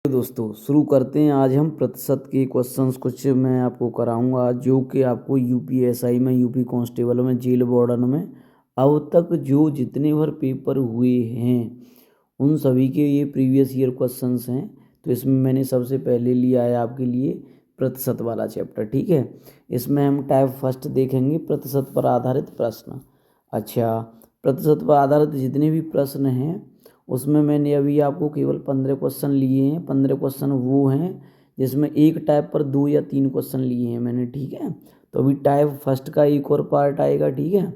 दोस्तों शुरू करते हैं। आज हम प्रतिशत के क्वेश्चंस कुछ मैं आपको कराऊंगा जो कि आपको यूपीएसआई में, यूपी कांस्टेबल में, जेल वार्डन में अब तक जो जितने भर पेपर हुए हैं उन सभी के ये प्रीवियस ईयर क्वेश्चंस हैं। तो इसमें मैंने सबसे पहले लिया है आपके लिए प्रतिशत वाला चैप्टर। ठीक है, इसमें हम टाइप फर्स्ट देखेंगे, प्रतिशत पर आधारित प्रश्न। अच्छा, प्रतिशत पर आधारित जितने भी प्रश्न हैं उसमें मैंने अभी आपको केवल 15 क्वेश्चन लिए हैं। 15 क्वेश्चन वो हैं जिसमें एक टाइप पर 2 या 3 क्वेश्चन लिए हैं मैंने। ठीक है, तो अभी टाइप फर्स्ट का एक और पार्ट आएगा। ठीक है,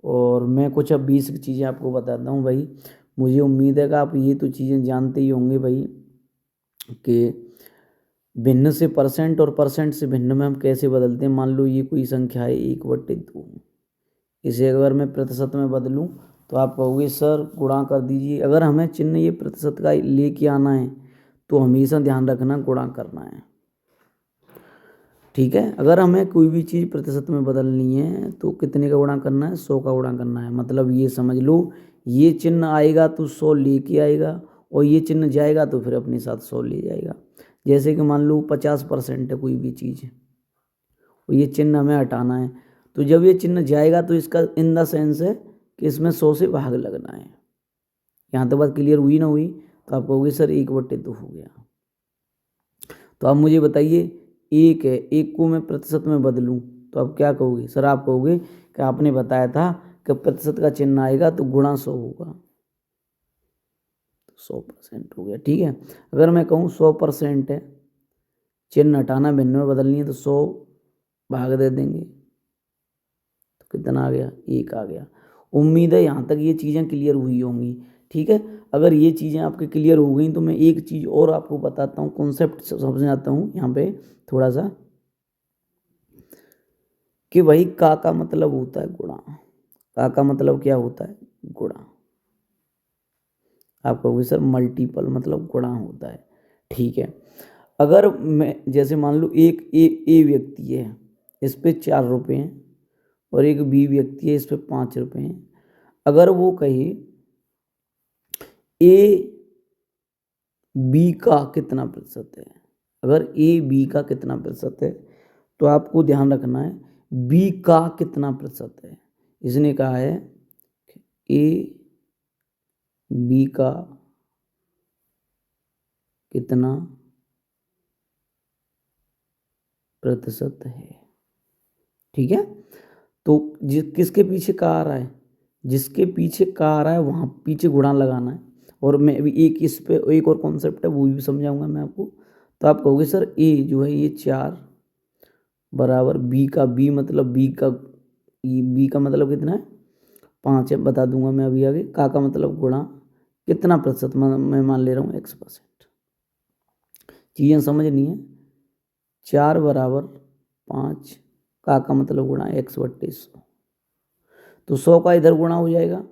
और मैं कुछ अब 20 चीज़ें आपको बताता हूँ भाई। मुझे उम्मीद है कि आप ये तो चीज़ें जानते ही होंगे भाई कि भिन्न से परसेंट और परसेंट से भिन्न में हम कैसे बदलते हैं। मान लो ये कोई संख्या है 1/2, इसे अगर मैं प्रतिशत में बदलूं तो आप कहोगे सर गुणा कर दीजिए। अगर हमें चिन्ह ये प्रतिशत का लेके आना है तो हमेशा ध्यान रखना गुणा करना है। ठीक है, अगर हमें कोई भी चीज़ प्रतिशत में बदलनी है तो कितने का गुणा करना है? 100 का गुणा करना है। मतलब ये समझ लो, ये चिन्ह आएगा तो 100 लेके आएगा और ये चिन्ह जाएगा तो फिर अपने साथ 100 ले जाएगा। जैसे कि मान लो 50% है कोई भी चीज़ और ये चिन्ह हमें हटाना है, तो जब ये चिन्ह जाएगा तो इसका इन द सेंस है कि इसमें 100 से भाग लगना है। यहाँ तक बात क्लियर हुई ना हुई? तो आप कहोगे सर 1/2 हो गया। तो आप मुझे बताइए, एक है, एक को मैं प्रतिशत में बदलूं तो आप क्या कहोगे? सर आप कहोगे कि आपने बताया था कि प्रतिशत का चिन्ह आएगा तो गुणा 100 होगा, तो 100% हो गया। ठीक है, अगर मैं कहूँ 100% है, चिन्ह हटाना भिन्न में बदलनी है तो 100 भाग दे देंगे तो कितना आ गया? 1 आ गया। उम्मीद है यहाँ तक ये चीज़ें क्लियर हुई होंगी। ठीक है, अगर ये चीज़ें आपके क्लियर हो गई तो मैं एक चीज़ और आपको बताता हूँ, कॉन्सेप्ट समझाता हूँ यहाँ पे थोड़ा सा, कि भाई का मतलब होता है गुणा। का मतलब क्या होता है? गुणा। आप कहोगे सर मल्टीपल मतलब गुणा होता है। ठीक है, अगर मैं जैसे मान लो एक ए व्यक्ति है, इस पे 4 रुपये हैं और एक बी व्यक्ति है, इस पे 5 रुपये हैं। अगर वो कहे ए बी का कितना प्रतिशत है, अगर ए बी का कितना प्रतिशत है तो आपको ध्यान रखना है बी का कितना प्रतिशत है। इसने कहा है ए बी का कितना प्रतिशत है। ठीक है, तो किसके पीछे का आ रहा है? जिसके पीछे का आ रहा है वहाँ पीछे गुणा लगाना है। और मैं अभी एक इस पे एक और कॉन्सेप्ट है वो भी समझाऊंगा मैं आपको। तो आप कहोगे सर ए जो है ये 4 बराबर बी का, बी मतलब बी का, ये बी का मतलब कितना है? 5 है, बता दूंगा मैं अभी आगे। का मतलब गुणा कितना प्रतिशत, मैं मान ले रहा हूँ X%। चीज़ें समझनी है। 4 बराबर 5, का मतलब गुणा X/100। तो 100 का इधर गुणा हो जाएगा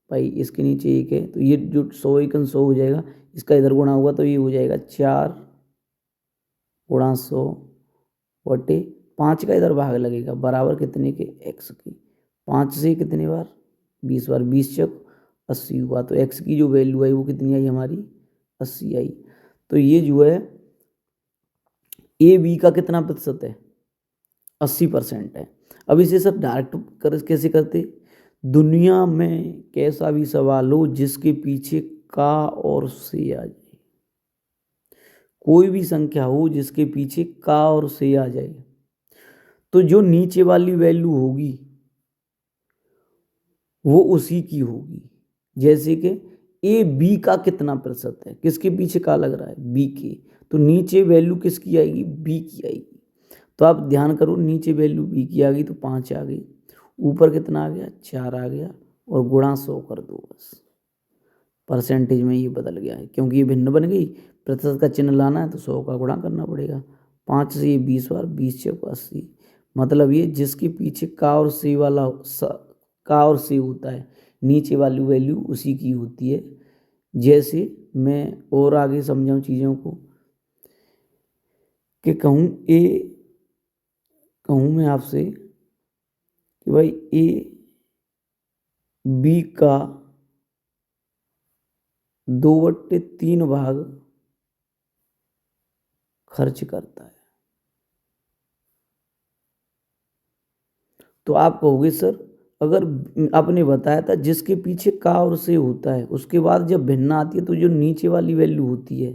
भाई, इसके नीचे 1 है तो ये जो 100 1 100 हो जाएगा, इसका इधर गुणा होगा तो ये हो जाएगा 4 गुणा 100 बटे 5 का इधर भाग लगेगा बराबर कितने के? X की। 5 से कितने बार? 20 बार, 20 चौक 80 हुआ। तो X की जो वैल्यू आई वो कितनी आई हमारी? 80 आई। तो ये जो है ए बी का कितना प्रतिशत है? 80% है। अब इसे सब डायरेक्ट कर कैसे करते? दुनिया में कैसा भी सवाल हो जिसके पीछे का और से आ जाए, कोई भी संख्या हो जिसके पीछे का और से आ जाए, तो जो नीचे वाली वैल्यू होगी वो उसी की होगी। जैसे कि ए बी का कितना प्रतिशत है, किसके पीछे का लग रहा है? बी के, तो नीचे वैल्यू किसकी आएगी? बी की आएगी। तो आप ध्यान करो, नीचे वैल्यू बी की आ गई तो 5 आ गई, ऊपर कितना आ गया? 4 आ गया और गुणा 100 कर दो बस। परसेंटेज में ये बदल गया है क्योंकि ये भिन्न बन गई। प्रतिशत का चिन्ह लाना है तो 100 का गुणा करना पड़ेगा। 5 से ये 20 बार, 20 चौक 80। मतलब ये जिसके पीछे का और से वाला का और से होता है, नीचे वाली वैल्यू उसी की होती है। जैसे मैं और आगे समझाऊं चीज़ों को, कि कहूँ मैं आपसे कि भाई ए बी का 2/3 भाग खर्च करता है। तो आप कहोगे सर अगर आपने बताया था जिसके पीछे का और से होता है उसके बाद जब भिन्न आती है तो जो नीचे वाली वैल्यू होती है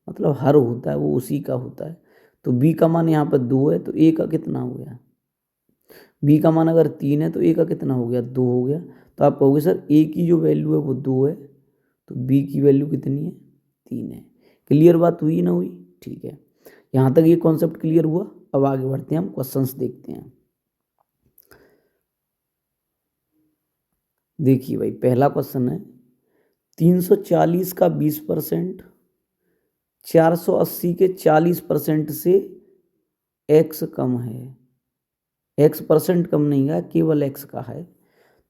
मतलब हर होता है वो उसी का होता है। तो बी का मान यहाँ पर 2 है तो ए का कितना हो गया, बी का मान अगर 3 है तो ए का कितना हो गया, 2 हो गया। तो आप कहोगे सर ए की जो वैल्यू है वो 2 है तो बी की वैल्यू कितनी है, 3 है। क्लियर बात हुई ना हुई, ठीक है। यहाँ तक ये कॉन्सेप्ट क्लियर हुआ। अब आगे बढ़ते हैं, हम क्वेश्चंस देखते हैं। देखिए भाई पहला क्वेश्चन है 340 का 20%, 480 के 40% से एक्स कम है। एक्स परसेंट कम नहीं है, केवल एक्स का है।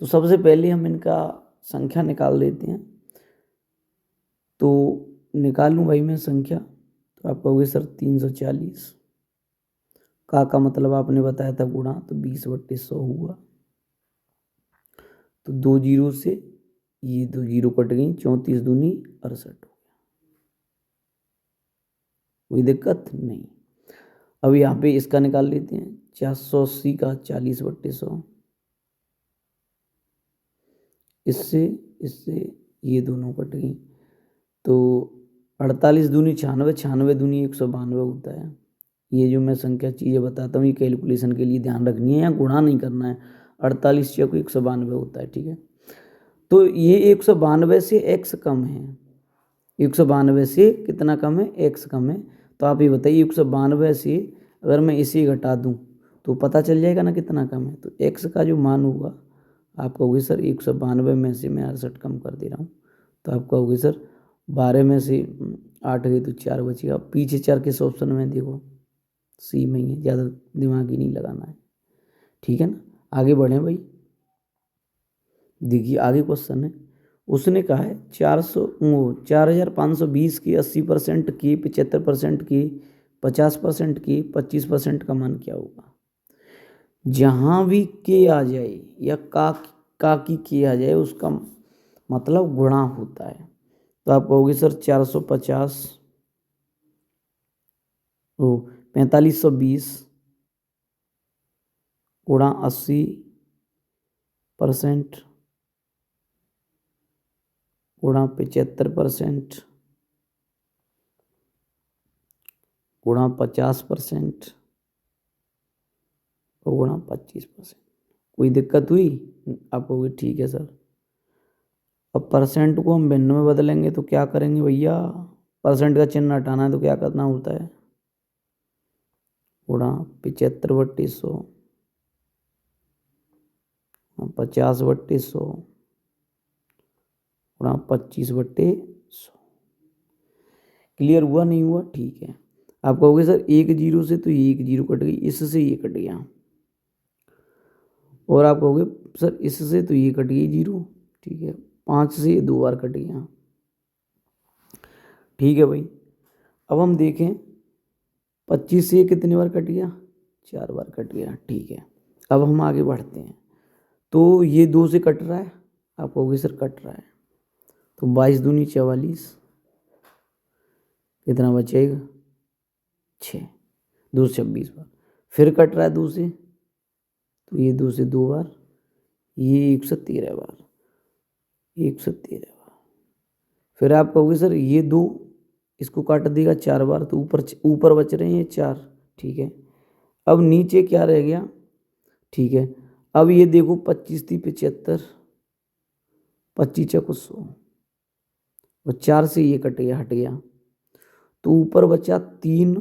तो सबसे पहले हम इनका संख्या निकाल लेते हैं। तो निकालूं भाई मैं संख्या, तो आप कहोगे सर 340 का मतलब आपने बताया था गुणा, तो 20/100 हुआ। तो 2 जीरो से ये 2 जीरो कट गई, 34 दूनी 68 हो गया। कोई दिक्कत नहीं। अब यहाँ पे इसका निकाल लेते हैं 480 का 40/100, इससे इससे ये दोनों कट गई। तो 48 दूनी 96, 96 दूनी 192 होता है। ये जो मैं संख्या चीज़ें बताता हूँ ये कैलकुलेशन के लिए ध्यान रखनी है, या गुणा नहीं करना है। 48 चौको 192 होता है, ठीक है। तो ये 192 से एक्स कम है, 192 से कितना कम है, एक्स कम है। तो आप ये बताइए 192 से अगर मैं इसे घटा दूँ तो पता चल जाएगा ना कितना कम है। तो एक्स का जो मान होगा आप कहोगे सर 192 में से मैं 68 कम कर दे रहा हूँ। तो आप कहोगे सर 12 में से 8 गई तो 4 बचेगा। पीछे 4 किस ऑप्शन में देखो, सी में ही है, ज़्यादा दिमाग ही नहीं लगाना है, ठीक है ना। आगे बढ़ें भाई। देखिए आगे क्वेश्चन है, उसने कहा है 4520 की 80% की 75% की 50% की 25% का मान क्या होगा। जहाँ भी के आ जाए या का की के आ जाए उसका मतलब गुणा होता है। तो आप कहोगे सर 450 ओ 4520 गुणा 80% गुणा 75% गुणा 50% और गुणा 25%। कोई दिक्कत हुई, आप कहोगे ठीक है सर। अब परसेंट को हम भिन्न में बदलेंगे तो क्या करेंगे भैया, परसेंट का चिन्ह हटाना है तो क्या करना होता है, गुणा 75/100 50/100 गुणा 25/100। क्लियर हुआ नहीं हुआ, ठीक है। आप कहोगे सर 1 जीरो से तो ये 1 जीरो कट गई, इससे ये कट गया। और आप कहोगे सर इससे तो ये कट गई जीरो, ठीक है। 5 से ये 2 बार कट गया, ठीक है भाई। अब हम देखें 25 से ये कितनी बार कट गया, 4 बार कट गया, ठीक है। अब हम आगे बढ़ते हैं। तो ये 2 से कट रहा है, आप कहोगे सर कट रहा है। तो 22 दूनी 44, कितना बचेगा 6, 2 से 26 बार। फिर कट रहा है 2 से, तो ये 2 से 2 बार, ये 113 बार, 113 बार। फिर आप कहोगे सर ये 2 इसको काट देगा 4 बार, तो ऊपर ऊपर बच रहे हैं ये 4, ठीक है। अब नीचे क्या रह गया, ठीक है। अब ये देखो 25 थी 75, 25 चौको 100 और 4 से ये कट गया हट गया, तो ऊपर बचा 3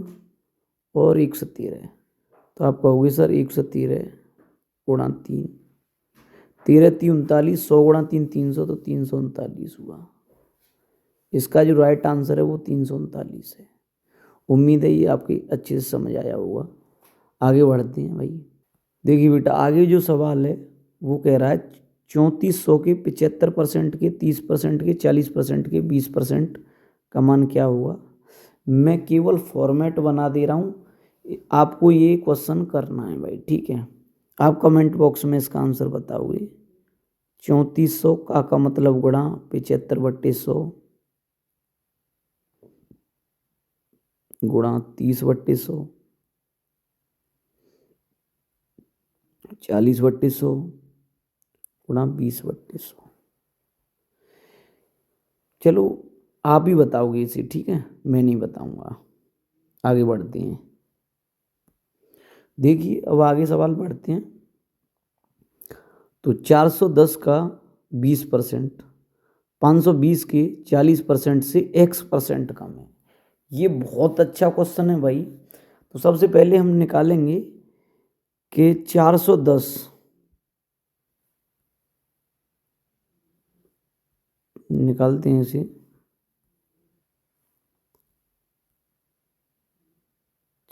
और 113। तो आप कहोगे सर 113 गुणा 3, 13 3 39, 100 गुणा 3 300, तो 339 हुआ। इसका जो राइट आंसर है वो 339 है। उम्मीद है ये आपकी अच्छे से समझ आया होगा। आगे बढ़ते हैं भाई। देखिए बेटा आगे जो सवाल है वो कह रहा है 3400 के 75% के 30% के 40% के 20% का मान क्या हुआ। मैं केवल फॉर्मेट बना दे रहा हूँ, आपको ये क्वेश्चन करना है भाई, ठीक है। आप कमेंट बॉक्स में इसका आंसर बताओगे। 3400 का मतलब गुणा 75/100, गुणा 30/100, 40/100 गुणा 20/100। चलो आप ही बताओगे इसे, ठीक है, मैं नहीं बताऊंगा। आगे बढ़ते हैं। देखिए अब आगे सवाल पढ़ते हैं। तो 410 का 20%, 520 के 40% से x% कम है। ये बहुत अच्छा क्वेश्चन है भाई। तो सबसे पहले हम निकालेंगे कि 410 निकालते हैं इसे।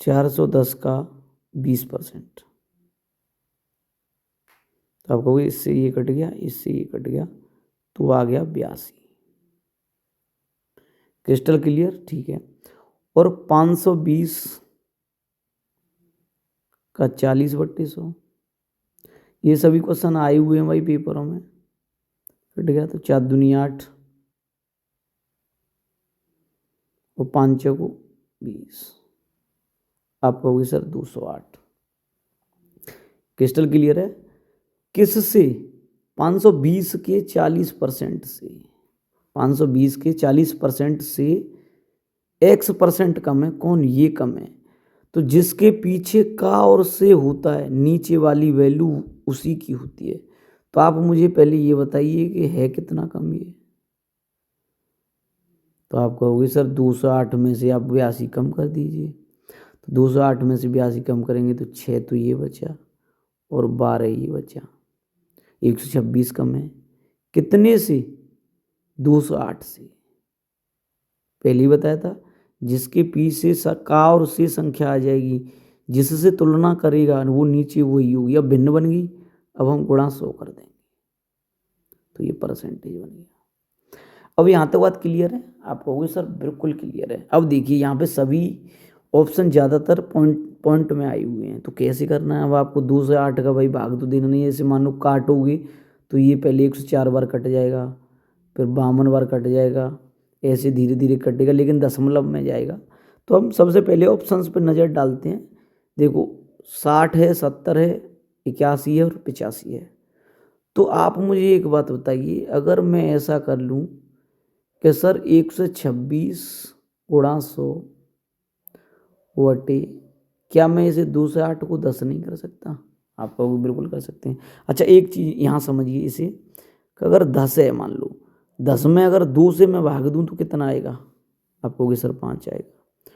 410 का 20%, तो आप कहोगे इससे ये कट गया, इससे ये कट गया, तो आ गया 82। क्रिस्टल क्लियर, ठीक है। और 520 का 40/100, ये सभी क्वेश्चन आए हुए हैं भाई पेपरों में। कट गया तो 4 दूनी 8 और 5 को 20, आप कहोगे सर 208। क्रिस्टल क्लियर है। किससे? 520 के 40% से, 520 के 40% से x% कम है। कौन? ये कम है। तो जिसके पीछे का और से होता है, नीचे वाली वैल्यू उसी की होती है। तो आप मुझे पहले ये बताइए कि है कितना कम ये। तो आप कहोगे सर 208 में से आप 82 कम कर दीजिए। तो 208 में से 82 कम करेंगे तो 6 तो ये बचा और 12 ये बचा, 126 कम है। कितने से? 208 से। पहले ही बताया था, जिसके पीछे का और से संख्या आ जाएगी, जिससे तुलना करेगा वो नीचे वही होगी। अब भिन्न बन गई, अब हम गुणा 100 कर देंगे, तो ये परसेंटेज बन गया। अब यहाँ तक बात क्लियर है? आप कहोगे सर बिल्कुल क्लियर है। अब देखिए यहाँ पे सभी ऑप्शन ज़्यादातर पॉइंट में आए हुए हैं। तो कैसे करना है? अब आपको 2 से 8 का भाई भाग तो देना नहीं है। जैसे मान लो काटोगे तो ये पहले 104 बार कट जाएगा, फिर 52 बार कट जाएगा, ऐसे धीरे धीरे कटेगा, लेकिन दशमलव में जाएगा। तो हम सबसे पहले ऑप्शंस पर नज़र डालते हैं। देखो 60 है, 70 है, 81 है और 85 है। तो आप मुझे एक बात बताइए, अगर मैं ऐसा कर लूँ कि सर 126 गुणा 100 वटे, क्या मैं इसे 2 से 8 को 10 नहीं कर सकता? आप कहोगे बिल्कुल कर सकते हैं। अच्छा एक चीज़ यहाँ समझिए इसे, कि अगर 10 है, मान लो 10 में अगर 2 से मैं भाग दूँ तो कितना आएगा? आप कहोगे सर 5 आएगा।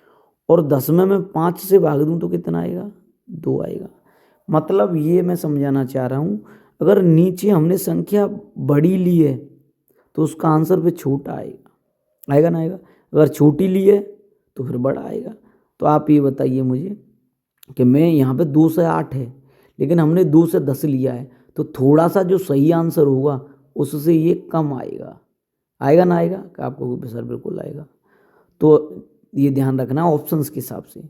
और 10 में मैं 5 से भाग दूँ तो कितना आएगा? 2 आएगा। मतलब ये मैं समझाना चाह रहा हूँ, अगर नीचे हमने संख्या बड़ी ली है तो उसका आंसर फिर छोटा आएगा, आएगा ना आएगा? अगर छोटी ली है तो फिर बड़ा आएगा। तो आप ये बताइए मुझे कि मैं यहाँ पे 2 से 8 है, लेकिन हमने 2 से 10 लिया है, तो थोड़ा सा जो सही आंसर होगा उससे ये कम आएगा, आएगा ना आएगा? कि आपको सर बिल्कुल आएगा। तो ये ध्यान रखना ऑप्शंस के हिसाब से।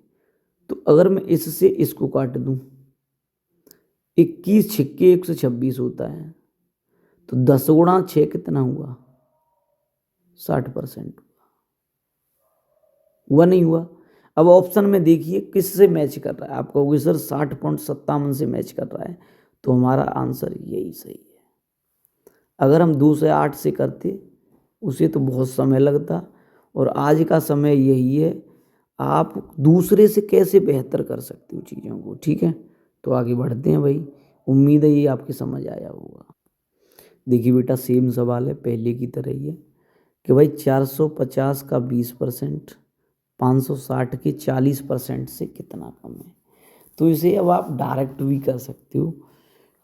तो अगर मैं इससे इसको काट दूँ, 21 छिक्के 126 होता है, तो 10 गुणा 6 कितना हुआ? 60% हुआ, नहीं हुआ? अब ऑप्शन में देखिए किससे मैच कर रहा है। आप कहोगे सर 60.57 से मैच कर रहा है, तो हमारा आंसर यही सही है। अगर हम 2 से 8 से करते उसे तो बहुत समय लगता, और आज का समय यही है। आप दूसरे से कैसे बेहतर कर सकते हो चीज़ों को, ठीक है? तो आगे बढ़ते हैं भाई। उम्मीद है ये आपके समझ आया होगा। देखिए बेटा सेम सवाल है, पहले की तरह ही है कि भाई 450 का 20%, 560 के 40% से कितना कम है। तो इसे अब आप डायरेक्ट भी कर सकते हो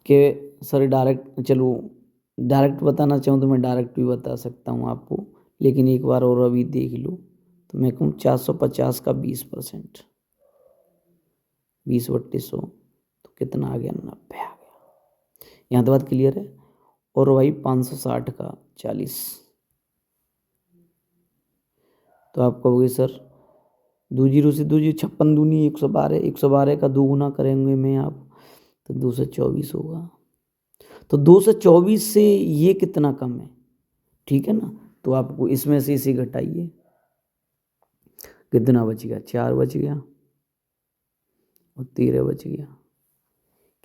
कि सर डायरेक्ट, चलो डायरेक्ट बताना चाहूँ तो मैं डायरेक्ट भी बता सकता हूँ आपको, लेकिन एक बार और अभी देख लो। तो मैं कहूँ 450 का 20%, 20/100, तो कितना आ गया? 90 आ गया। यहाँ तो बात क्लियर है। और भाई 560 का 40, तो आप कहोगे सर 2 जीरो से 2 जीरो, 56 दूनी 112, 112 का 2 गुना करेंगे में आप, तो 224 होगा। तो 224 से ये कितना कम है, ठीक है ना? तो आपको इसमें से इसे घटाइए, कितना बच गया, 4 बच गया और 13 बच गया।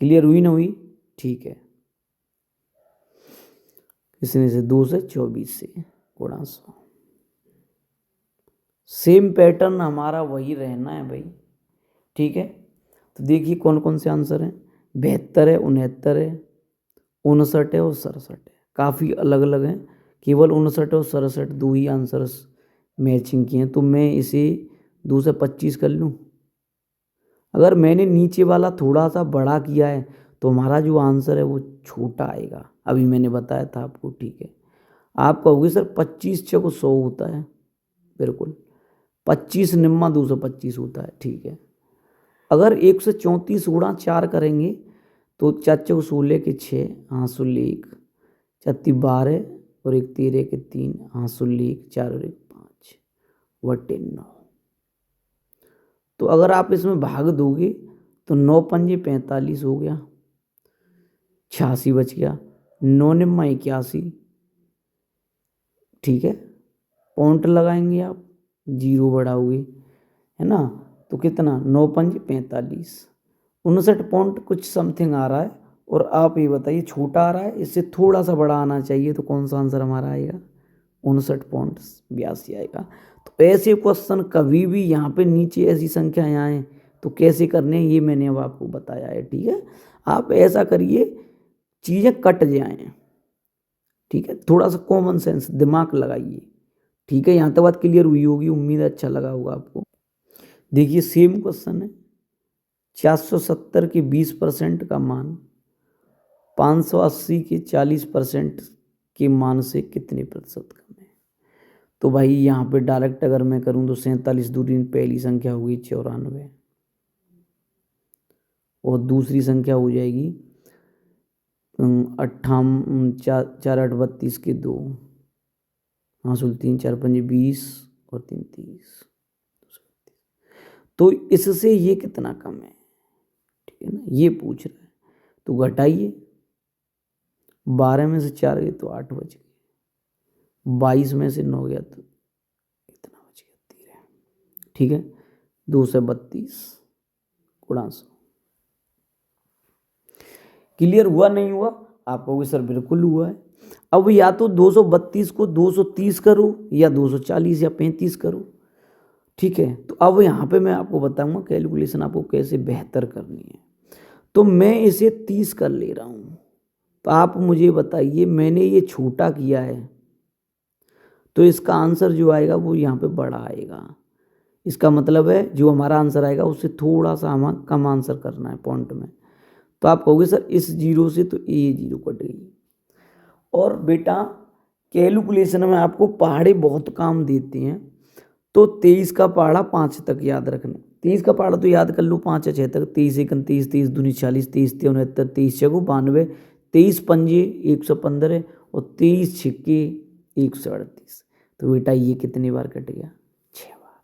क्लियर हुई ना हुई? ठीक है। इसमें से 2 से 24 से गुणा 100। सेम पैटर्न हमारा वही रहना है भाई, ठीक है। तो देखिए कौन कौन से आंसर हैं। 72 है, 69 है, 59 है और 67 है। काफ़ी अलग अलग हैं, केवल 59 और 67 दो ही आंसर्स मैचिंग किए हैं। तो मैं इसे 2 से 25 कर लूँ। अगर मैंने नीचे वाला थोड़ा सा बड़ा किया है तो हमारा जो आंसर है वो छोटा आएगा, अभी मैंने बताया था आपको, ठीक है। आप कहोगे सर 25 छः को 100 होता है, बिल्कुल 25 निम्मा 225 होता है, ठीक है। अगर 134 गुणा 4 करेंगे तो 4 चौक 16 के 6, हाँ 16 1, 4 12 और 1 13 के 3, हाँ 16 1, 4 और 1 5 बटे 9। तो अगर आप इसमें भाग दोगे तो 9 पंजे 45 हो गया, 86 बच गया, 9 निम्मा 81, ठीक है। पॉइंट लगाएंगे आप, 0 बढ़ाओगे, है ना। तो कितना, 9 पंजे 45, 59 पॉइंट कुछ समथिंग आ रहा है। और आप ये बताइए छोटा आ रहा है, इससे थोड़ा सा बड़ा आना चाहिए, तो कौन सा आंसर हमारा आएगा, 59.82 आएगा। तो ऐसे क्वेश्चन कभी भी यहाँ पे नीचे ऐसी संख्याएं आए तो कैसे करने हैं ये मैंने अब आपको बताया है, ठीक है। आप ऐसा करिए चीज़ें कट जाएं, ठीक है। थोड़ा सा कॉमन सेंस दिमाग लगाइए, ठीक है। यहाँ तक बात क्लियर हुई होगी, उम्मीद है अच्छा लगा होगा आपको। देखिए सेम क्वेश्चन है, 470 के 20% का मान 580 के 40% के मान से कितने प्रतिशत कम है। तो भाई यहाँ पे डायरेक्ट अगर मैं करूँ तो 47 दूरी पहली संख्या होगी 94 और दूसरी संख्या हो जाएगी 4 8 32 के 2, हाँ 3 4 5 20 और 3 30। तो इससे ये कितना कम है, ठीक है ना, ये पूछ रहा है। तो घटाइए, 12 में से 4 गए तो 8 बच गए, 22 में से 9 गया तो इतना बच गया 13, ठीक है। 2 से 32 गुणा 100। क्लियर हुआ नहीं हुआ? आप कहोगे सर बिल्कुल हुआ है। अब या तो 232 को 230 करो या 240 या 35 करो, ठीक है। तो अब यहाँ पे मैं आपको बताऊंगा कैलकुलेशन आपको कैसे बेहतर करनी है। तो मैं इसे 30 कर ले रहा हूँ, तो आप मुझे बताइए मैंने ये छोटा किया है तो इसका आंसर जो आएगा वो यहाँ पे बड़ा आएगा। इसका मतलब है जो हमारा आंसर आएगा उससे थोड़ा सा हमें कम आंसर करना है पॉइंट में। तो आप कहोगे सर इस 0 से तो ये 0 कट गई। और बेटा कैलकुलेशन में आपको पहाड़े बहुत काम देते हैं, तो 23 का पहाड़ा 5 तक याद रखना। 23 का पहाड़ा तो याद कर लो 5 या 6 तक, 23 1 30, 23 दूनी 40, 23 3 69, 23 6 92, 23 पंजे 115 और 23 छिक्के 138। तो बेटा ये कितनी बार कट गया, 6 बार।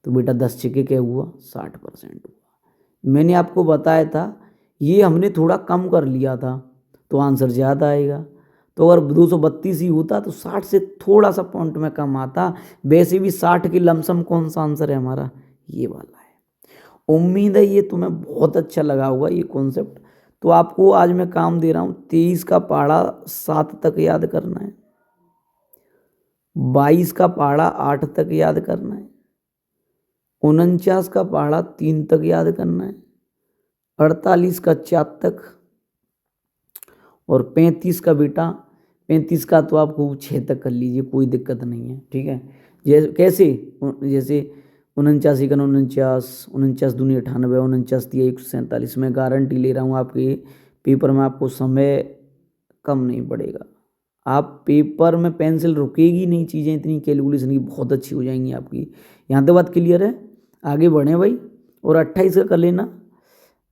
तो बेटा 10 छिक्के क्या हुआ, 60% हुआ। मैंने आपको बताया था ये हमने थोड़ा कम कर लिया था तो आंसर ज़्यादा आएगा। तो अगर 232 ही होता तो 60 से थोड़ा सा पॉइंट में कम आता। वैसे भी 60 की लमसम कौन सा आंसर है हमारा, ये वाला है। उम्मीद है ये तुम्हें बहुत अच्छा लगा होगा ये कॉन्सेप्ट। तो आपको आज मैं काम दे रहा हूँ, 23 का पहाड़ा 7 तक याद करना है, 22 का पहाड़ा 8 तक याद करना है, 49 का पहाड़ा 3 तक याद करना है, 48 का 4 तक और 35 का बेटा 35 का तो आपको 6 तक कर लीजिए, कोई दिक्कत नहीं है, ठीक है। जैसे कैसे, जैसे 49 1 49, 49 दूनी 98, 49 3 147। मैं गारंटी ले रहा हूँ आपके पेपर में आपको समय कम नहीं पड़ेगा। आप पेपर में पेंसिल रुकेगी नहीं, चीज़ें इतनी कैलकुलेशन की बहुत अच्छी हो जाएंगी आपकी। यहाँ तक बात क्लियर है? आगे बढ़ें भाई। और 28 का कर लेना,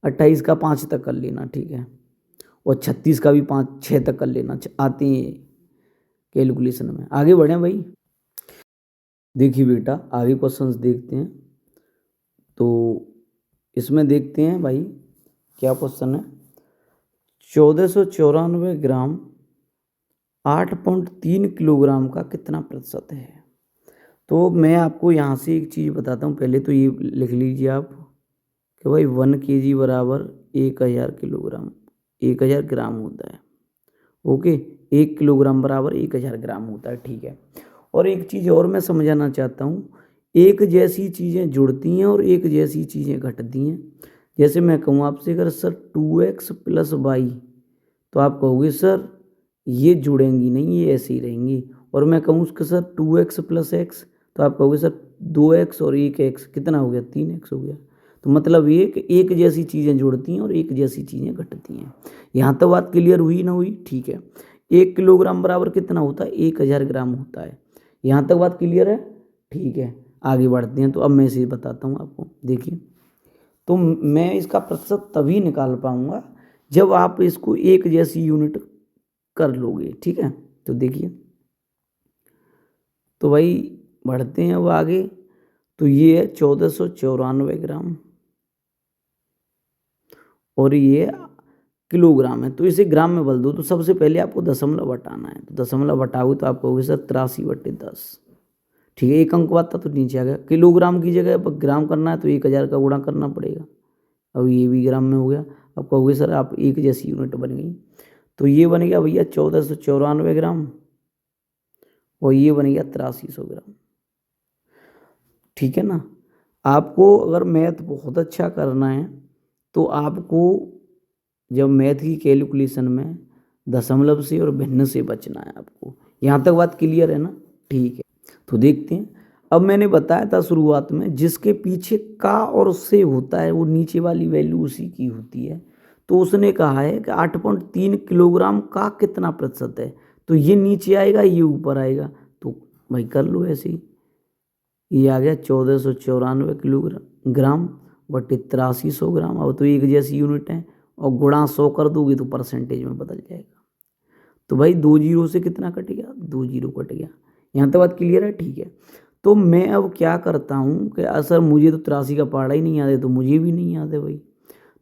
28 का 5 तक कर लेना, ठीक है। और 36 का भी 5 6 तक कर लेना, आते हैं कैलकुलेशन में। आगे बढ़ें भाई। देखिए बेटा आगे क्वेश्चंस देखते हैं। तो इसमें देखते हैं भाई क्या क्वेश्चन है। 1494 ग्राम 8.3 किलोग्राम का कितना प्रतिशत है। तो मैं आपको यहाँ से एक चीज़ बताता हूँ, पहले तो ये लिख लीजिए आप कि भाई 1 kg बराबर 1000 किलोग्राम, 1000 ग्राम होता है। ओके, 1 किलोग्राम बराबर 1000 ग्राम होता है, ठीक है। और एक चीज़ और मैं समझाना चाहता हूँ, एक जैसी चीज़ें जुड़ती हैं और एक जैसी चीज़ें घटती हैं। जैसे मैं कहूँ आपसे, अगर सर 2x + y, तो आप कहोगे सर ये जुड़ेंगी नहीं, ये ऐसे ही रहेंगी। और मैं कहूँ उसके सर 2x + x, तो आप कहोगे सर 2x और 1x कितना हो गया, 3x हो गया। तो मतलब ये कि एक जैसी चीज़ें जुड़ती हैं और एक जैसी चीज़ें घटती हैं। यहाँ तो बात क्लियर हुई ना हुई, ठीक है। 1 किलोग्राम बराबर कितना होता है, 1000 ग्राम होता है। यहाँ तक बात क्लियर है, ठीक है। आगे बढ़ते हैं, तो अब मैं इसे बताता हूँ आपको, देखिए। तो मैं इसका प्रतिशत तभी निकाल पाऊंगा जब आप इसको एक जैसी यूनिट कर लोगे, ठीक है। तो देखिए, तो भाई बढ़ते हैं अब आगे। तो ये है 1494 ग्राम और ये किलोग्राम है, तो इसे ग्राम में बदल दो। तो सबसे पहले आपको दशमलव हटाना है, तो दशमलव हटाओगे तो आप कहोगे सर 83/10, ठीक है। एक अंक बात था तो नीचे आ गया। किलोग्राम की जगह अब ग्राम करना है तो 1000 का गुणा करना पड़ेगा। अब ये भी ग्राम में हो गया। अब कहोगे सर आप एक जैसी यूनिट बन गई, तो ये बन गया भैया 1494 ग्राम और ये बन गया 8300 ग्राम, ठीक है ना। आपको अगर मैथ बहुत अच्छा करना है तो आपको जब मैथ की कैलकुलेशन में दशमलव से और भिन्न से बचना है आपको। यहाँ तक बात क्लियर है ना, ठीक है। तो देखते हैं, अब मैंने बताया था शुरुआत में, जिसके पीछे का और से होता है वो नीचे वाली वैल्यू उसी की होती है। तो उसने कहा है कि 8.3 किलोग्राम का कितना प्रतिशत है, तो ये नीचे आएगा, ये ऊपर आएगा। तो भाई कर लो ऐसे ही, ये आ गया 1494 किलोग्राम बटे 8300 ग्राम। अब तो एक जैसी यूनिट है और गुणा 100 कर दोगे तो परसेंटेज में बदल जाएगा। तो भाई 2 जीरो से कितना कट गया, 2 जीरो कट गया। यहाँ तक बात क्लियर है, ठीक है। तो मैं अब क्या करता हूँ कि सर मुझे तो 83 का पहाड़ा ही नहीं याद है, तो मुझे भी नहीं याद है भाई।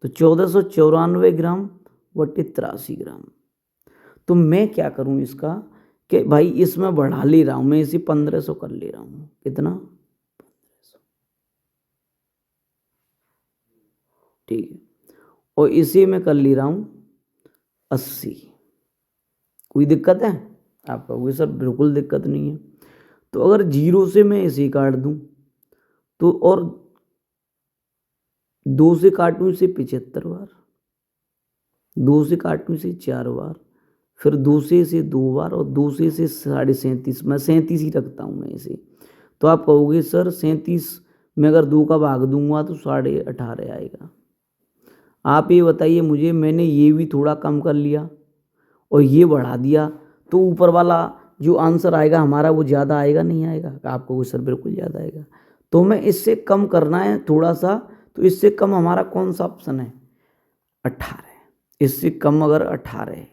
तो 1494 ग्राम बटे 83 ग्राम। तो मैं क्या करूँ इसका कि भाई इसमें बढ़ा ले रहा हूँ, मैं इसे 1500 कर ले रहा हूँ। कितना, ठीक है। और इसे मैं कर ले रहा हूँ 80। कोई दिक्कत है, आप कहोगे सर बिल्कुल दिक्कत नहीं है। तो अगर जीरो से मैं इसे काट दूं तो, और 2 से काटूं इसे 75 बार, 2 से काटूं इसे 4 बार, फिर 2 से इसे 2 बार और 2 से इसे 37.5, मैं 37 ही रखता हूँ मैं इसे। तो आप कहोगे सर 37 में अगर 2 का भाग दूंगा तो 18.5 आएगा। आप ये बताइए मुझे, मैंने ये भी थोड़ा कम कर लिया और ये बढ़ा दिया, तो ऊपर वाला जो आंसर आएगा हमारा वो ज़्यादा आएगा नहीं आएगा, आपको सर बिल्कुल ज़्यादा आएगा। तो मैं इससे कम करना है थोड़ा सा, तो इससे कम हमारा कौन सा ऑप्शन है, 18। इससे कम अगर 18 है,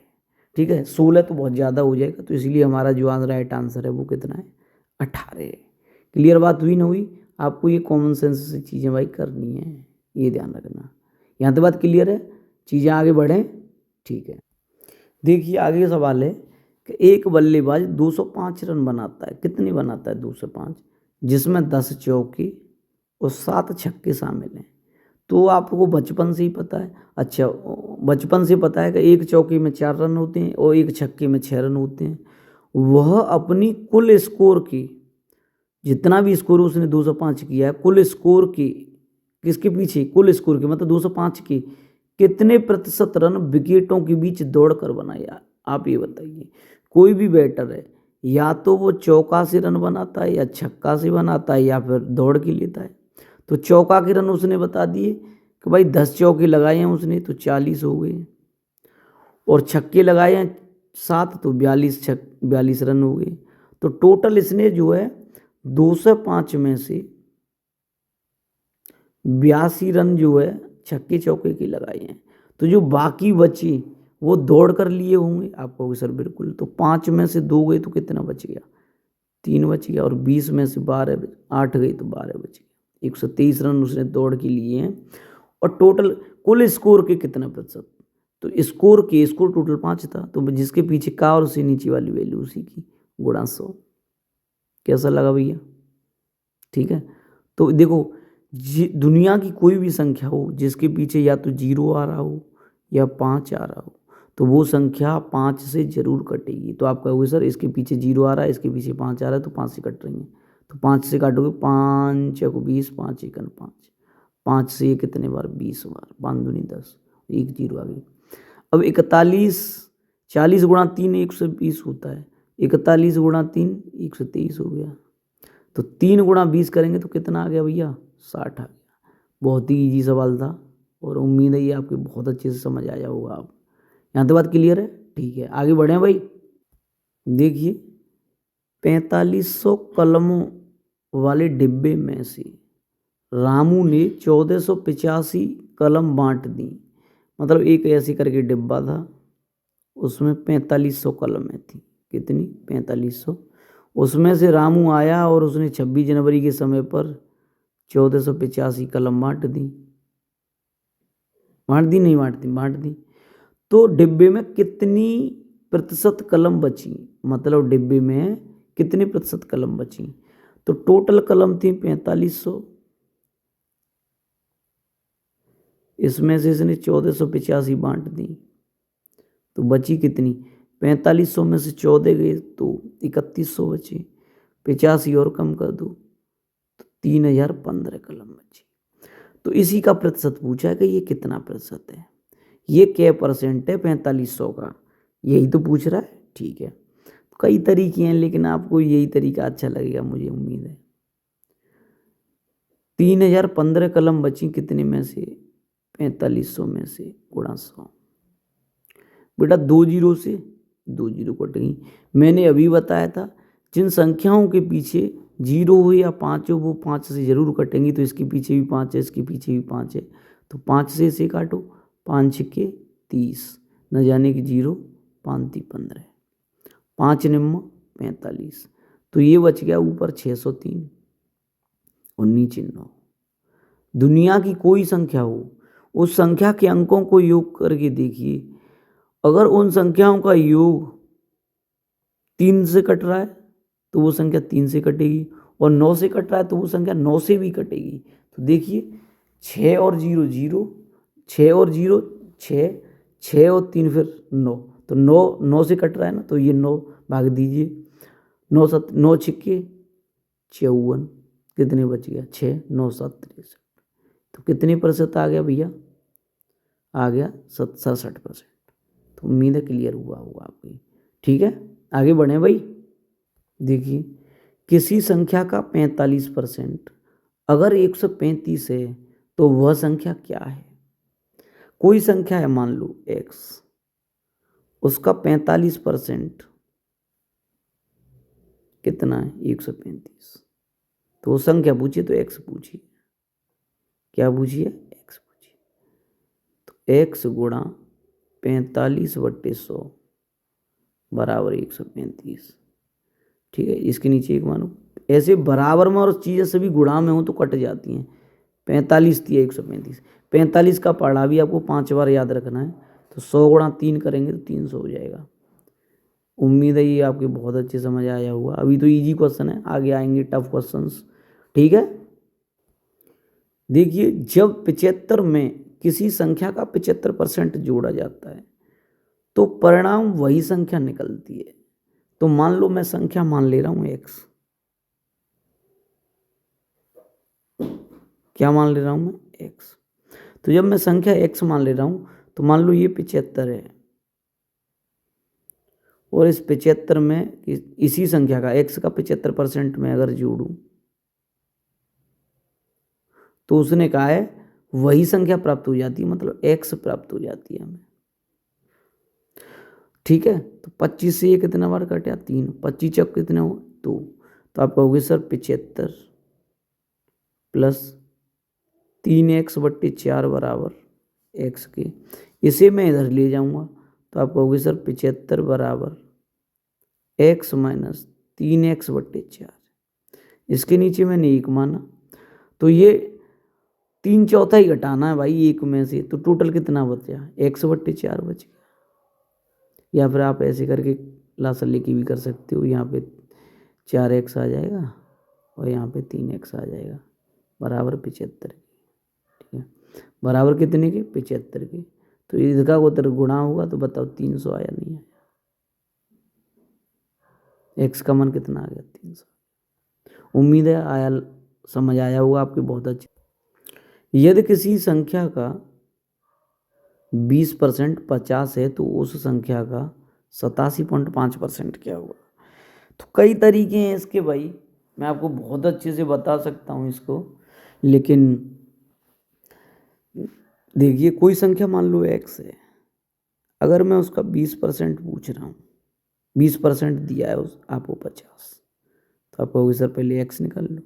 ठीक है। 16 तो बहुत ज़्यादा हो जाएगा, तो इसलिए हमारा जो राइट आंसर है वो कितना है, 18। क्लियर बात हुई ना हुई। आपको ये कॉमन सेंस से चीज़ें भाई करनी है, ये ध्यान रखना। यहाँ तक बात क्लियर है, चीज़ें आगे बढ़ें, ठीक है। देखिए आगे सवाल है कि एक बल्लेबाज 205 रन बनाता है, कितने बनाता है, 205, जिसमें 10 चौके और 7 छक्के शामिल हैं। तो आपको बचपन से ही पता है, अच्छा बचपन से पता है कि एक चौके में 4 रन होते हैं और एक छक्के में 6 रन होते हैं। वह अपनी कुल स्कोर की, जितना भी स्कोर उसने 205 किया है, कुल स्कोर की, किसके पीछे, कुल स्कोर के मतलब 205 की कितने प्रतिशत रन विकेटों के बीच दौड़कर बनाया। आप ये बताइए, कोई भी बैटर है या तो वो चौका से रन बनाता है या छक्का से बनाता है या फिर दौड़ के लेता है। तो चौका के रन उसने बता दिए कि भाई 10 चौके लगाए हैं उसने तो 40 हो गए, और छक्के लगाए हैं 7 तो 42 रन हो गए। तो टोटल इसने जो है 205 में से 82 रन जो है छक्के चौके के लगाए हैं। तो जो बाकी बचे वो दौड़ कर लिए होंगे, आप कहोगे सर बिल्कुल। तो 5 में से 2 गए तो कितना बच गया, 3 बच गया, और 20 में से 12 8 गई तो 12 बच गया। 123 रन उसने दौड़ के लिए हैं। और टोटल कुल स्कोर के कितना प्रतिशत, तो स्कोर टोटल 5 था, तो जिसके पीछे का और उससे नीचे वाली वैल्यू उसी की, गुणा 100। कैसा लगा भैया, ठीक है। तो देखो दुनिया की कोई भी संख्या हो जिसके पीछे या तो 0 आ रहा हो या 5 आ रहा हो, तो वो संख्या 5 से ज़रूर कटेगी। तो आप कहोगे सर इसके पीछे 0 आ रहा है, इसके पीछे 5 आ रहा है, तो 5 से कट रही हैं। तो 5 से काटोगे, 5 चौको 20, 5 एकन 5, 5 से ये कितने बार, 20 बार, 5 दूनी 10, 1 0 आ गई। अब 41, 40 गुणा 3 120 होता है, 41 गुणा 3 123 हो गया। तो 3 गुणा 20 करेंगे तो कितना आ गया भैया, 60 आ गया। बहुत ही ईजी सवाल था और उम्मीद है ये आपके बहुत अच्छे से समझ आया होगा। आप यहाँ तक बात क्लियर है? ठीक है, आगे बढ़ें भाई। देखिए 4500 कलमों वाले डिब्बे में से रामू ने 1485 कलम बांट दी। मतलब एक ऐसे करके डिब्बा था, उसमें 4500 कलमें थी। कितनी? 4500। उसमें से रामू आया और उसने 26 जनवरी के समय पर 1485 कलम बांट दी। बांट दी नहीं बांट दी, बांट दी। तो डिब्बे में कितनी प्रतिशत कलम बची? मतलब डिब्बे में कितनी प्रतिशत कलम बची? तो टोटल कलम थी 4500, इसमें से इसने 1485 बांट दी, तो बची कितनी? 4500 में से 14 गए तो 3100 बची, 85 और कम कर दो तो 3015 कलम बची। तो इसी का प्रतिशत पूछा है कि ये कितना प्रतिशत है, ये क्या परसेंट है 4500 का, यही तो पूछ रहा है। ठीक है, कई तरीके हैं लेकिन आपको यही तरीका अच्छा लगेगा, मुझे उम्मीद है। 3015 कलम बची कितने में से? 4500 में से गुणा 100। बेटा 2 जीरो से 2 जीरो कट गई। मैंने अभी बताया था जिन संख्याओं के पीछे 0 हो या 5 हो वो 5 से ज़रूर कटेंगी। तो इसके पीछे भी 5 है, इसके पीछे भी 5 है, तो 5 से इसे काटो, 5 छक्के 30, न जाने कि 0, 5 × 15, 5 निम्न 45। तो ये बच गया ऊपर 603 और नीचे 9। दुनिया की कोई संख्या हो, उस संख्या के अंकों को योग करके देखिए, अगर उन संख्याओं का योग 3 से कट रहा है तो वो संख्या 3 से कटेगी, और 9 से कट रहा है तो वो संख्या 9 से भी कटेगी। तो देखिए 6 और 0 0, 6 और 0 6, 6 और 3 फिर 9, तो 9 से कट रहा है ना, तो ये 9 भाग दीजिए, 9 छक्के 54, कितने बच गया? 6, 9 7 63। तो कितने प्रतिशत आ गया भैया? आ गया 67%। तो उम्मीद है क्लियर हुआ होगा आपको। ठीक है, आगे बढ़ें भाई। देखिए किसी संख्या का 45% अगर 135 है तो वह संख्या क्या है? कोई संख्या है, मान लो x, उसका 45% कितना है? 135। तो वो संख्या पूछिए तो x पूछिए, क्या पूछिए? x पूछिए। तो x गुणा 45/100 बराबर 135। ठीक है, इसके नीचे एक मानो ऐसे बराबर में और चीज़ें सभी गुणा में हो तो कट जाती हैं। 45 थी 135, 45 का पढ़ा भी आपको 5 बार याद रखना है। तो 100 गुणा 3 करेंगे तो 300 हो जाएगा। उम्मीद है ये आपके बहुत अच्छे समझ आया हुआ। अभी तो इजी क्वेश्चन है, आगे आएंगे टफ क्वेश्चंस। ठीक है, देखिए जब 75 में किसी संख्या का 75% जोड़ा जाता है तो परिणाम वही संख्या निकलती है। तो मान लो मैं संख्या मान ले रहा हूँ x, क्या मान ले रहा हूँ मैं? x। तो जब मैं संख्या x मान ले रहा हूँ तो मान लो ये 75 है, और इस 75 में इसी संख्या का x का 75% में अगर जोड़ूं तो उसने कहा है वही संख्या प्राप्त हो जाती है, मतलब x प्राप्त हो जाती है हमें। ठीक है, तो 25 से ये कितना बार कटा? 3, 25 चौक कितने हो? 2। तो आप कहोगे सर 75 प्लस 3x/4 बराबर x के, इसे मैं इधर ले जाऊंगा तो आप कहोगे सर 75 बराबर x माइनस 3x/4। इसके नीचे मैंने 1 माना, तो ये 3/4 ही घटाना है भाई 1 में से, तो टोटल कितना बचा? x/4 बच गया। या फिर आप ऐसे करके लासल लेके भी कर सकते हो, यहाँ पे 4x आ जाएगा और यहाँ पे 3x आ जाएगा बराबर 75 के। ठीक है, बराबर कितने के? 75 के। तो इसका उधर गुणा होगा तो बताओ 300 आया नहीं आया? x का मान कितना आ गया? 300। उम्मीद है आया, समझ आया होगा आपके बहुत अच्छे। यदि किसी संख्या का 20% 50 है तो उस संख्या का 87.5% क्या होगा? तो कई तरीके हैं इसके भाई, मैं आपको बहुत अच्छे से बता सकता हूँ इसको, लेकिन देखिए कोई संख्या मान लो x है, अगर मैं उसका 20% पूछ रहा हूँ, 20% दिया है उस आपको 50, तो आप कहोगे सर पहले x निकाल लो।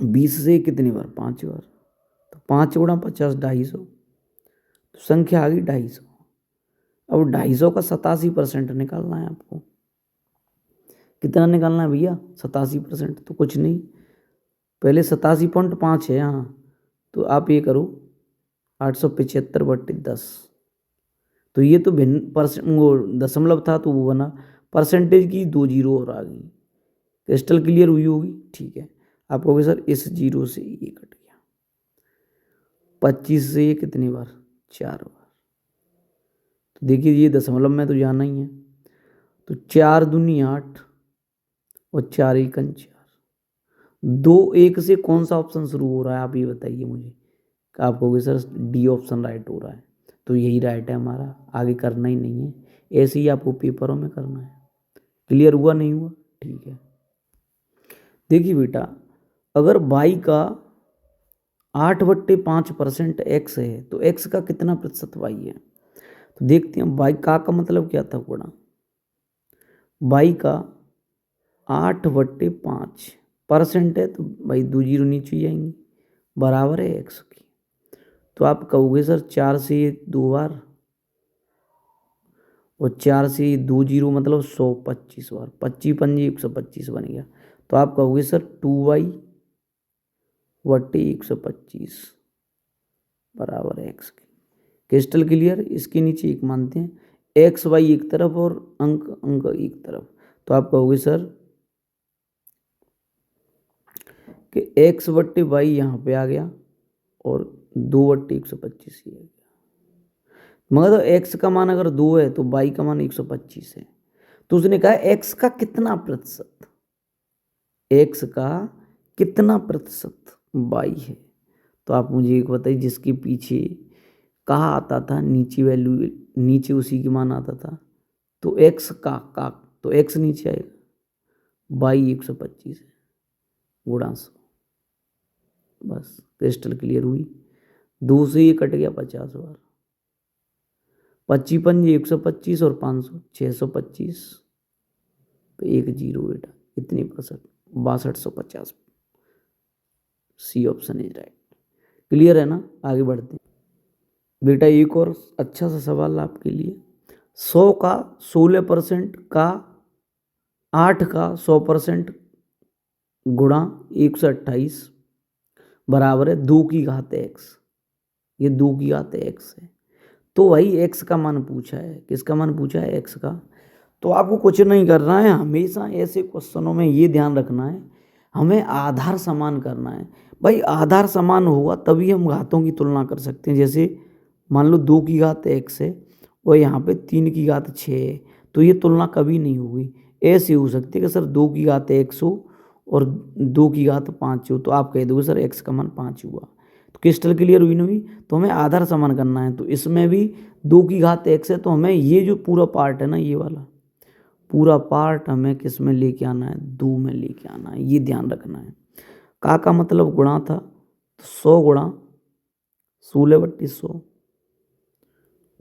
20 से कितनी बार? 5 बार, तो 5 गुणा 50 250, तो संख्या आ गई 250। अब 250 का 87% निकालना है आपको। कितना निकालना है भैया? 87%। तो कुछ नहीं, पहले 87.5 है यहाँ, तो आप ये करो 875/10। तो ये तो भिन्न वो दशमलव था तो वो बना, परसेंटेज की 2 जीरो और आ गई। क्रिस्टल क्लियर हुई होगी? ठीक है, आप कहोगे सर इस जीरो से ये कट गया। 25 से ये कितनी बार? 4 बार। तो देखिए ये दशमलव में तो जाना ही है, तो 4 दूनी 8 और 4 एकन 4। 2 1 से कौन सा ऑप्शन शुरू हो रहा है आप ये बताइए मुझे। आप कहोगे सर डी ऑप्शन राइट हो रहा है, तो यही राइट है हमारा, आगे करना ही नहीं है, ऐसे ही आपको पेपरों में करना है। क्लियर हुआ नहीं हुआ? ठीक है, देखिए बेटा, अगर y का 8/5% x है तो x का कितना प्रतिशत y है? तो देखते हैं y का मतलब क्या था गुणा, y का 8/5% है तो भाई 2 जीरो नीचे जाएंगे, बराबर है x की। तो आप कहोगे सर 4 से 2 बार और 4 से 2 जीरो मतलब 125 बार, 25 पंजे 125 बन गया। तो आप कहोगे सर 2y/125 बराबर है x की। Crystal clear? इसके नीचे एक मानते हैं, एक्स वाई एक तरफ और अंक अंक एक तरफ, तो आप कहोगे सर कि x/y यहाँ पे आ गया और 2/125 ही आ गया। मगर x का मान अगर 2 है तो y का मान 125 है। तो उसने कहा x का कितना प्रतिशत, x का कितना प्रतिशत y है। तो आप मुझे एक बताइए, जिसके पीछे कहाँ आता था नीचे वैल्यू, नीचे उसी की मान आता था, तो x का तो x नीचे आएगा, y 125 है गुणा 100। बस क्रिस्टल क्लियर हुई। 2 से ये कट गया 50 बार, 25 पंजे 125 और 500 625, तो 1 जीरो बेटा, इतनी % 6250। C option is right. Clear है ना? आगे बढ़ते हैं बेटा, एक और अच्छा सा सवाल आपके लिए। 100 का 16% का 8 का 100% गुणा 128 बराबर है 2 की घात x। ये 2 की घात x है, तो वही x का मान पूछा है। किसका मान पूछा है? x का। तो आपको कुछ नहीं करना है, हमेशा ऐसे क्वेश्चनों में ये ध्यान रखना है, हमें आधार समान करना है। भाई आधार समान होगा तभी हम घातों की तुलना कर सकते हैं। जैसे मान लो 2 की घात x है और यहाँ पे 3 की घात 6 है, तो ये तुलना कभी नहीं होगी। ऐसे हो सकती है कि सर 2 की घात x हो और 2 की घात 5 हो, तो आप कह दोगे सर x का मान 5 हुआ। तो क्रिस्टल क्लियर हुई नहीं? तो हमें आधार समान करना है, तो इसमें भी 2 की घात x है, तो हमें ये जो पूरा पार्ट है ना, ये वाला पूरा पार्ट हमें किस में लेके आना है? 2 में लेके आना है, ये ध्यान रखना है। का मतलब गुणा था, तो 100 गुणा 16/100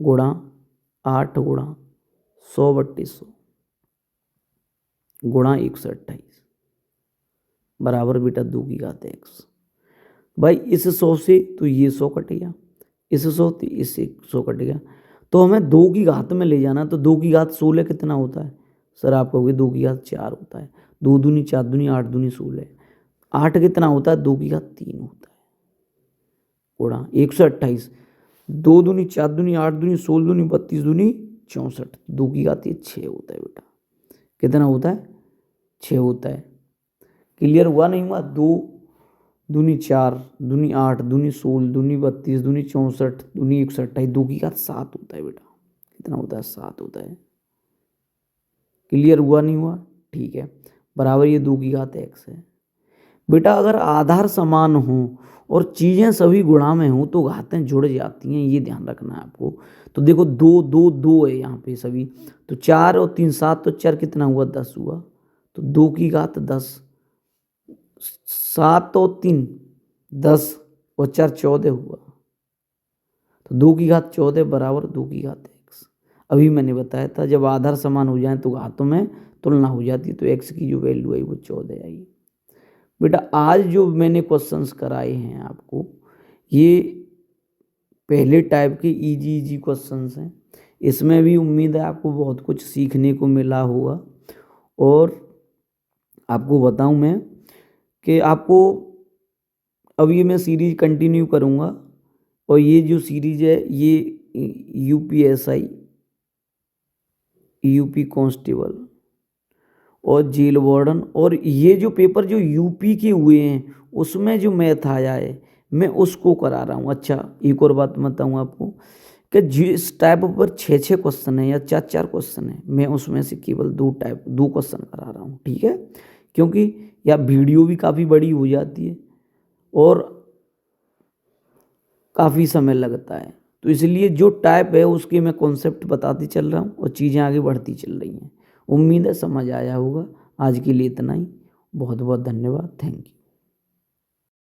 गुणा 8 गुणा 100/100 गुणा 128 बराबर बेटा 2 की घात x। भाई इस 100 से तो ये 100 कट गया, इस 100 तो इससे 100 कट गया, तो हमें 2 की घात में ले जाना। तो 2 की घात 16 कितना होता है? सर आप कहोगे 2 की घात 4 होता है। 2 दूनी 4 दूनी 8 दूनी 16, 8 कितना होता है? 2 की घात 3 होता है गुणा 128। 2 दूनी 4 दूनी 8 दूनी 16 दूनी 32 दूनी 64, 2 की घात 6 होता है बेटा। कितना होता है? 6 होता है। क्लियर हुआ नहीं हुआ? 2 दूनी 4 दूनी 8 दूनी 16 दूनी 32 दूनी 64 दूनी 128 2 की घात 7 होता है बेटा। कितना होता है? 7 होता है। क्लियर हुआ नहीं हुआ? ठीक है, बराबर ये 2 की घात x है। बेटा अगर आधार समान हो और चीज़ें सभी गुणा में हो तो घातें जुड़ जाती हैं, ये ध्यान रखना है आपको। तो देखो 2 2 2 है यहाँ पे सभी, तो 4 और 3 7, तो 4 कितना हुआ? 10 हुआ। तो 2 की घात 10, 7 और 3 10 और 4 14 हुआ। तो 2 की घात 14 बराबर 2 की घात x। अभी मैंने बताया था जब आधार समान हो जाए तो घातों में तुलना हो जाती है, तो x की जो वैल्यू आई वो 14 आई। बेटा आज जो मैंने क्वेश्चंस कराए हैं आपको, ये पहले टाइप के इजी क्वेश्चंस हैं। इसमें भी उम्मीद है आपको बहुत कुछ सीखने को मिला होगा। और आपको बताऊं मैं कि आपको अब ये मैं सीरीज कंटिन्यू करूँगा, और ये जो सीरीज है ये UPSI, यूपी कांस्टेबल और जेल वार्डन, और ये जो पेपर जो यूपी के हुए हैं उसमें जो मैथ आया है मैं उसको करा रहा हूँ। अच्छा एक और बात बताऊँ आपको कि जिस टाइप पर 6 क्वेश्चन है या 4 क्वेश्चन है, मैं उसमें से केवल 2 क्वेश्चन करा रहा हूँ, ठीक है? क्योंकि या वीडियो भी काफ़ी बड़ी हो जाती है और काफ़ी समय लगता है, तो इसलिए जो टाइप है उसके मैं कॉन्सेप्ट बताते चल रहा हूँ और चीज़ें आगे बढ़ती चल रही हैं। उम्मीद है समझ आया होगा। आज के लिए इतना ही। बहुत बहुत धन्यवाद। Thank you.